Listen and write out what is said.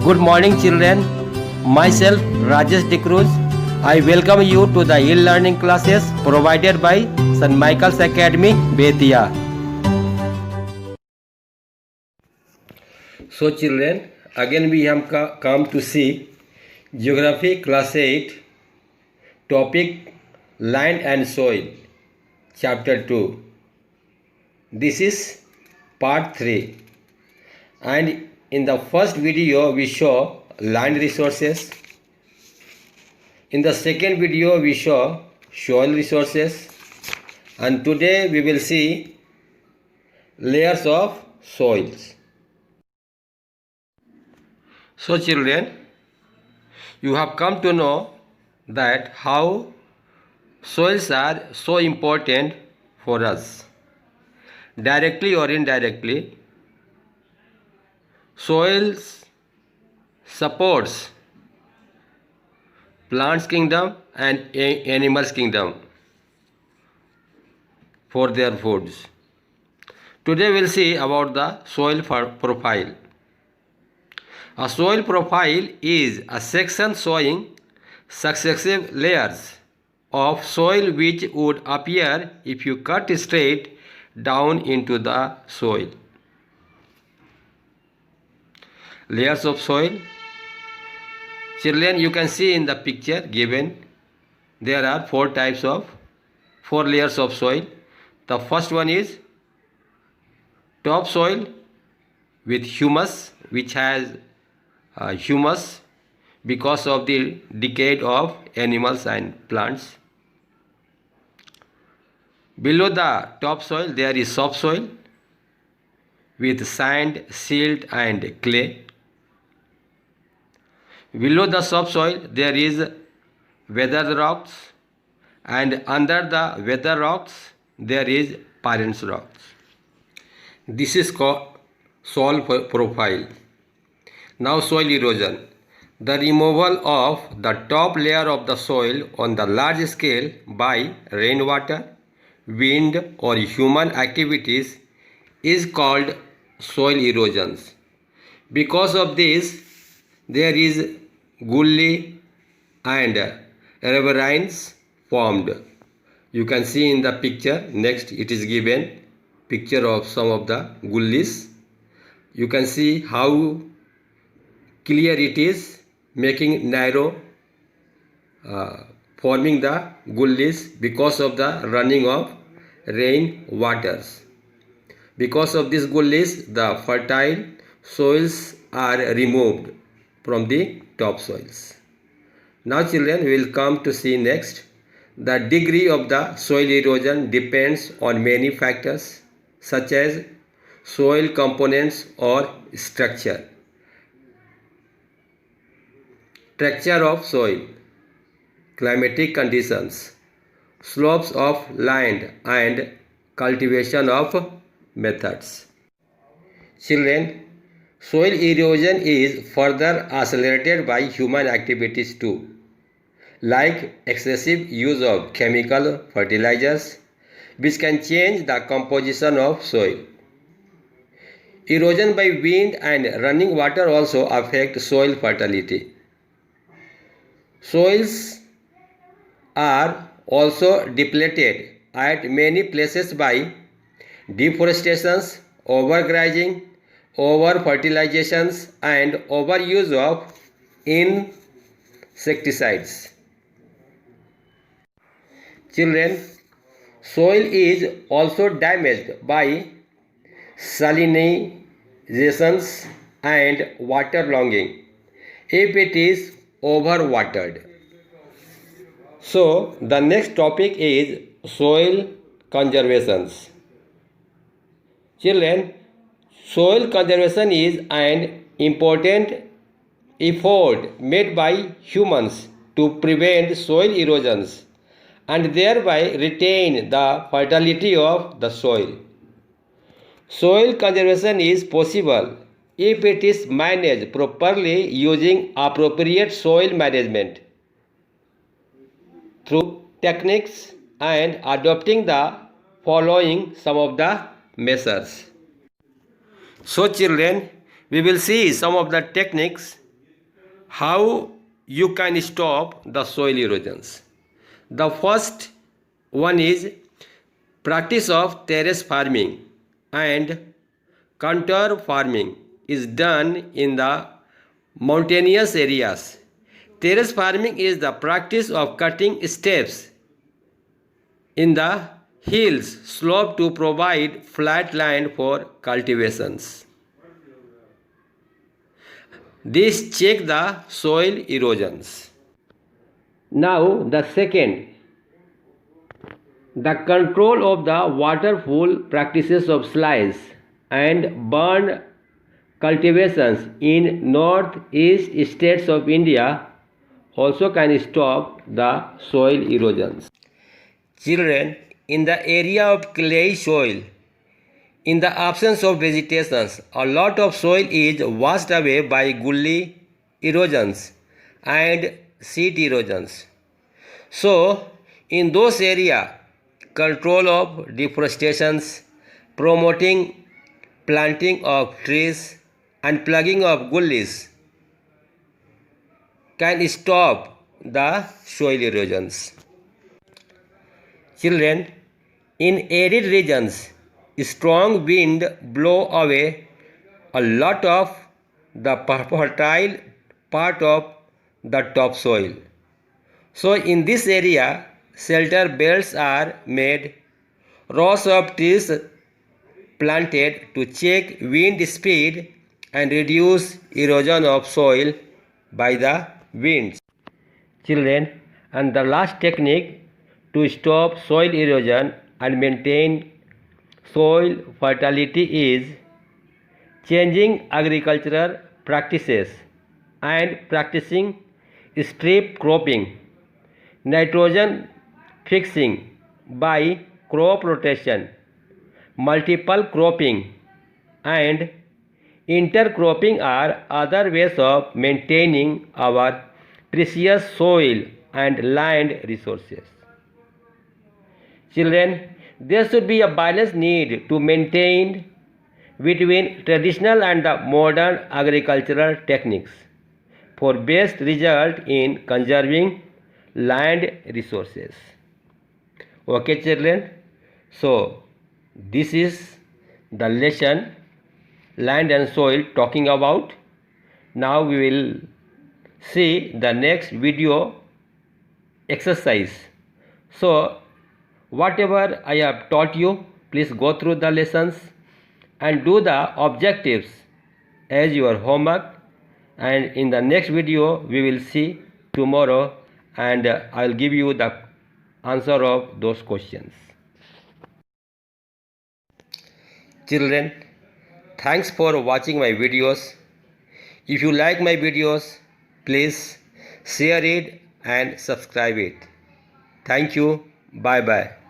Good morning, children. Myself, Rajesh Dikruz. I welcome you to the e-learning classes provided by St. Michael's Academy, Betia. So, children, again we have come to see Geography Class 8, topic Land and Soil, Chapter 2. This is Part 3. And in the first video we show land resources. In the second video we show soil resources. And today we will see layers of soils. So children, you have come to know that how soils are so important for us. Directly or indirectly, soils supports plants kingdom and animals kingdom for their foods. Today we will see about the soil profile. A soil profile is a section showing successive layers of soil which would appear if you cut straight down into the soil. Layers of soil. Children, you can see in the picture given there are four layers of soil. The first one is topsoil with humus, which has humus because of the decay of animals and plants. Below the topsoil there is subsoil with sand, silt and clay. Below the subsoil there is weathered rocks, and under the weathered rocks there is parent rocks. This is called soil profile. Now soil erosion. The removal of the top layer of the soil on the large scale by rainwater, wind or human activities is called soil erosions. Because of this, there is gully and riverines formed. You can see in the picture. Next it is given picture of some of the gullies. You can see how clear it is, making narrow, forming the gullies because of the running of rain waters. Because of these gullies, the fertile soils are removed from the topsoils. Now children, we will come to see next. The degree of the soil erosion depends on many factors such as soil components or structure. Texture of soil, climatic conditions, slopes of land and cultivation of methods. Children, soil erosion is further accelerated by human activities too, like excessive use of chemical fertilizers, which can change the composition of soil. Erosion by wind and running water also affect soil fertility. Soils are also depleted at many places by deforestations, overgrazing, over-fertilizations and overuse of insecticides. Children, soil is also damaged by salinizations and waterlogging if it is overwatered. So the next topic is soil conservation. Children, soil conservation is an important effort made by humans to prevent soil erosions and thereby retain the fertility of the soil. Soil conservation is possible if it is managed properly using appropriate soil management through techniques and adopting the following some of the measures. So children, we will see some of the techniques how you can stop the soil erosions. The first one is practice of terrace farming and contour farming is done in the mountainous areas. Terrace farming is the practice of cutting steps in the hills slope to provide flat land for cultivations. This check the soil erosions. Now the second, the control of the waterfall practices of slice and burn cultivations in northeast states of India also can stop the soil erosions. Children, in the area of clay soil, in the absence of vegetation, a lot of soil is washed away by gully erosions and sheet erosions. So, in those areas, control of deforestation, promoting planting of trees and plugging of gullies can stop the soil erosions. Children, in arid regions, strong wind blow away a lot of the fertile part of the topsoil. So in this area, shelter belts are made, rows of trees planted to check wind speed and reduce erosion of soil by the winds. Children, and the last technique to stop soil erosion and maintain soil fertility is changing agricultural practices and practicing strip cropping, nitrogen fixing by crop rotation, multiple cropping, and intercropping are other ways of maintaining our precious soil and land resources. Children, there should be a balanced need to maintain between traditional and the modern agricultural techniques for best result in conserving land resources. Okay, children, so this is the lesson land and soil talking about. Now we will see the next video exercise. So whatever I have taught you, please go through the lessons and do the objectives as your homework, and in the next video we will see tomorrow, and I will give you the answer of those questions. Children, thanks for watching my videos. If you like my videos, please share it and subscribe it. Thank you. Bye bye.